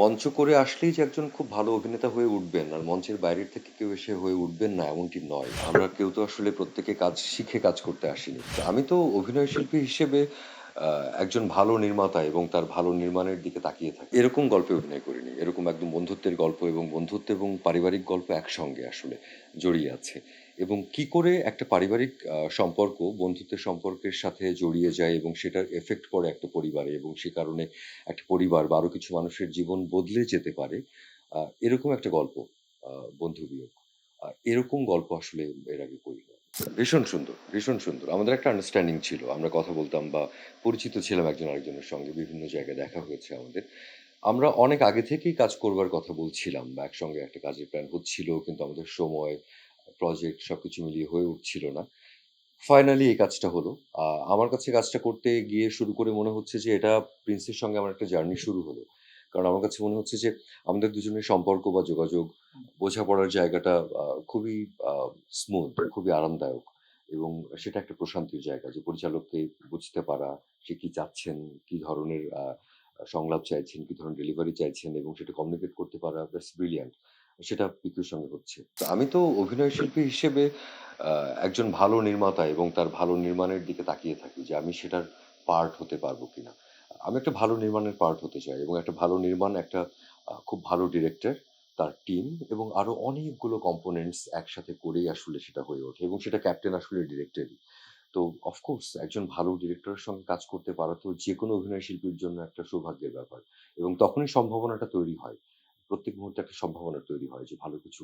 মঞ্চ করে আসলেই যে একজন খুব ভালো অভিনেতা হয়ে উঠবেন আর মঞ্চের বাইরের থেকে কেউ এসে হয়ে উঠবেন না এমনটি নয়। আমরা কেউ তো আসলে প্রত্যেকে কাজ শিখে কাজ করতে আসিনি। তো আমি তো অভিনয় শিল্পী হিসেবে আ একজন ভালো নির্মাতা এবং তার ভালো নির্মাণের দিকে তাকিয়ে থাকি। এরকম গল্পে অভিনয় করিনি। এরকম একদম বন্ধুত্বের গল্প এবং বন্ধুত্ব এবং পারিবারিক গল্প একসঙ্গে আসলে জড়িয়ে আছে। এবং কি করে একটা পারিবারিক সম্পর্ক বন্ধুত্বের সম্পর্কের সাথে জড়িয়ে যায় এবং সেটার এফেক্ট পড়ে একটা পরিবারে এবং সে কারণে একটা পরিবার বা আরো কিছু মানুষের জীবন বদলে যেতে পারে। আ এরকম একটা গল্প আ 'বন্ধু বিয়োগ'। এরকম গল্প আসলে এর আগে করিনি। ভীষণ সুন্দর, ভীষণ সুন্দর। আমাদের একটা আন্ডারস্ট্যান্ডিং ছিল। আমরা কথা বলতাম বা পরিচিত ছিলাম একজন আরেকজনের সঙ্গে। বিভিন্ন জায়গায় দেখা হয়েছে আমাদের। আমরা অনেক আগে থেকেই কাজ করবার কথা বলছিলাম বা একসঙ্গে একটা কাজের প্ল্যান হচ্ছিল। কিন্তু আমাদের সময়, প্রজেক্ট সবকিছু মিলিয়ে হয়ে উঠছিল না। ফাইনালি এই কাজটা হলো। আ আমার কাছে কাজটা করতে গিয়ে শুরু করে মনে হচ্ছে যে এটা প্রিন্সের সঙ্গে আমার একটা জার্নি শুরু হলো। কারণ আমার কাছে মনে হচ্ছে যে আমাদের দুজনের সম্পর্ক বা যোগাযোগ, বোঝাপড়ার জায়গাটা খুবই আ স্মুথ, খুবই আরামদায়ক এবং সেটা একটা প্রশান্তির জায়গা যে পরিচালককে বুঝতে পারা, সে কি চাচ্ছেন, কি ধরনের সংলাপ চাইছেন, কি ধরনের ডেলিভারি চাইছেন এবং সেটা কমিউনিকেট করতে পারা দ্যাটস ব্রিলিয়ান্ট। সেটা পিকুর সঙ্গে হচ্ছে। তো আমি তো অভিনয় শিল্পী হিসেবে আ একজন ভালো নির্মাতা এবং তার ভালো নির্মাণের দিকে তাকিয়ে থাকি যে আমি সেটার পার্ট হতে পারবো কিনা। আমি একটা ভালো নির্মাণের পার্ট হতে চাই এবং একটা ভালো নির্মাণ একটা খুব ভালো ডিরেক্টর, তার টিম এবং আরো অনেকগুলো কম্পোনেন্টস একসাথে করেই আসলে সেটা হয়ে ওঠে এবং সেটা ক্যাপ্টেন আসলে ডিরেক্টরই। তো অফকোর্স একজন ভালো ডিরেক্টরের সঙ্গে কাজ করতে পারা তো যেকোনো অভিনয় শিল্পীর জন্য একটা সৌভাগ্যের ব্যাপার এবং তখনই সম্ভাবনাটা তৈরি হয়। প্রত্যেক মুহূর্তে একটা সম্ভাবনা তৈরি হয় যে ভালো কিছু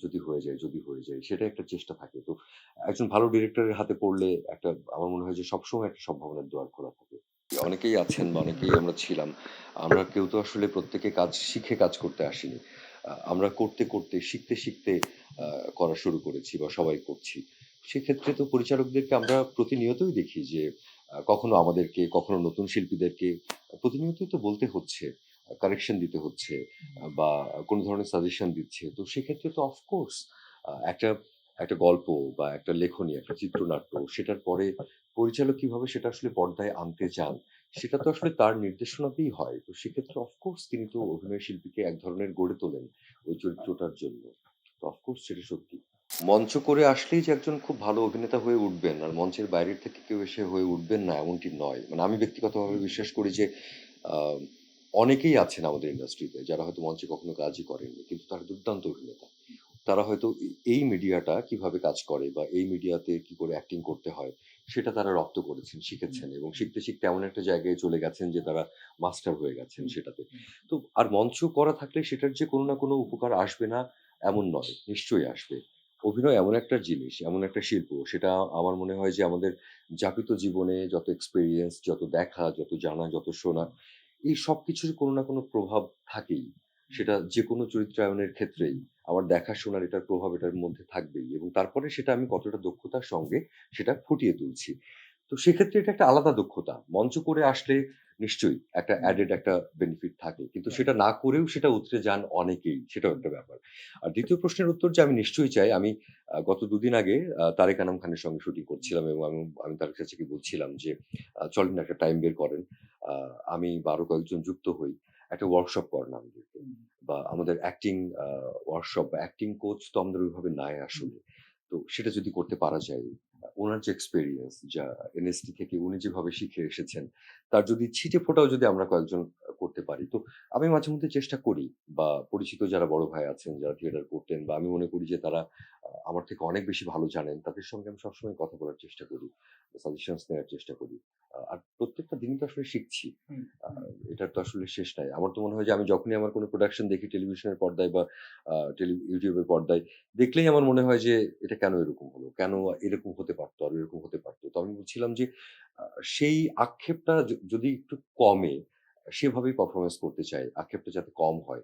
যদি হয়ে যায় সেটাই একটা চেষ্টা থাকে। তো একজন ভালো ডিরেক্টরের হাতে পড়লে একটা আমার মনে হয় যে সবসময় একটা সম্ভাবনার দুয়ার খোলা থাকে। অনেকেই আছেন বা অনেকেই আমরা ছিলাম। আমরা কেউ তো আসলে প্রত্যেকে কাজ শিখে কাজ করতে আসিনি। আমরা করতে, শিখতে আ করা শুরু করেছি বা সবাই করছি। সেক্ষেত্রে তো পরিচালকদেরকে আমরা প্রতিনিয়তই দেখি যে কখনো আমাদেরকে, কখনো নতুন শিল্পীদেরকে প্রতিনিয়তই তো বলতে হচ্ছে, কারেকশন দিতে হচ্ছে বা কোন ধরনের সাজেশন দিচ্ছে। তো সেক্ষেত্রে তো অফকোর্স একটা একটা গল্প বা একটা লেখনী, একটা চিত্রনাট্য সেটার পরে পরিচালক কিভাবে সেটা আসলে পর্দায় আনতে চান, সেটা তো আসলে তার নির্দেশনাতেই হয়। তো সেক্ষেত্রে অফকোর্স তিনি তো অভিনয় শিল্পীকে এক ধরনের গড়ে তোলেন ওই চরিত্রটার জন্য। তো অফকোর্স সেটা সত্যি। মঞ্চ করে আসলেই যে একজন খুব ভালো অভিনেতা হয়ে উঠবেন আর মঞ্চের বাইরের থেকে কেউ এসে হয়ে উঠবেন না এমনটি নয়। মানে আমি ব্যক্তিগতভাবে বিশ্বাস করি যে আ অনেকেই আছেন আমাদের ইন্ডাস্ট্রিতে যারা হয়তো মঞ্চে কখনো কাজই করেননি। কিন্তু তারা দুর্দান্ত অভিনেতা। তারা হয়তো এই মিডিয়াটা কিভাবে কাজ করে বা এই মিডিয়াতে কি করে অ্যাক্টিং করতে হয়, সেটা তারা রপ্ত করেছেন, শিখেছেন এবং শিখতে এমন একটা জায়গায় চলে গেছেন যে তারা মাস্টার হয়ে গেছেন সেটাতে। তো আর মঞ্চ করা থাকলে সেটার যে কোনো না কোনো উপকার আসবে না এমন নয়, নিশ্চয়ই আসবে। অভিনয় এমন একটা জিনিস, এমন একটা শিল্প সেটা আমার মনে হয় যে আমাদের যাপিত জীবনে যত এক্সপেরিয়েন্স, যত দেখা, যত জানা, যত শোনা এই সবকিছুর কোনো না কোনো প্রভাব থাকেই। সেটা যেকোনো চরিত্রায়নের ক্ষেত্রেই আমার দেখাশোনার এটার প্রভাব এটার মধ্যে থাকবেই এবং তারপরে সেটা আমি কতটা দক্ষতার সঙ্গে সেটা ফুটিয়ে তুলছি। তো সেক্ষেত্রে এটা একটা আলাদা দক্ষতা। মঞ্চ করে আসলে নিশ্চয়ই একটা অ্যাডেড একটা বেনিফিট থাকে। কিন্তু সেটা না করেও সেটা উতরে যান অনেকেই। সেটাও একটা ব্যাপার। আর ২য় প্রশ্নের উত্তর যে আমি নিশ্চয়ই চাই আমি গত ২ দিন আগে তারেক আনাম খানের সঙ্গে শুটিং করছিলাম এবং আমি তার কাছে গিয়ে বলছিলাম যে, চলেন একটা টাইম বের করেন। আ আমি বা আরো কয়েকজন যুক্ত হই। একটা ওয়ার্কশপ করান আমাদেরকে। বা আমাদের অ্যাক্টিং ওয়ার্কশপ বা অ্যাক্টিং কোচ তো আমাদের ওইভাবে নাই আসলে। তো সেটা যদি করতে পারা যায়, উনার যে এক্সপেরিয়েন্স যা এনএসটি থেকে উনি যেভাবে শিখে এসেছেন, তার যদি ছিটেফোঁটাও যদি আমরা কয়েকজন করতে পারি। তো আমি মাঝেমধ্যে চেষ্টা করি বা পরিচিত যারা বড় ভাই আছেন, যারা থিয়েটার করতেন বা আমি মনে করি যে তারা আমার থেকে অনেক বেশি ভালো জানেন। তাদের সঙ্গে আমি সবসময় কথা বলার চেষ্টা করি। সাজেশনস নেওয়ার চেষ্টা করি। আর প্রত্যেকটা দিনই তো আসলে শিখছি। আ এটার তো আসলে শেষ নাই। আমার তো মনে হয় যে আমি যখনই আমার কোনো প্রোডাকশন দেখি টেলিভিশনের পর্দায় বা YouTube এর পর্দায়, দেখলেই আমার মনে হয় যে এটা কেন এরকম হলো? কেন এরকম হতে পারত, আরো এরকম হতে পারত। তো আমি বলছিলাম যে সেই আক্ষেপটা যদি একটু কমে, সেভাবেই পারফরম্যান্স করতে চাই। আক্ষেপটা যাতে কম হয়,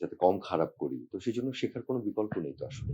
যাতে কম খারাপ করি। তো সেজন্য শেখার কোনো বিকল্প নেই তো আসলে।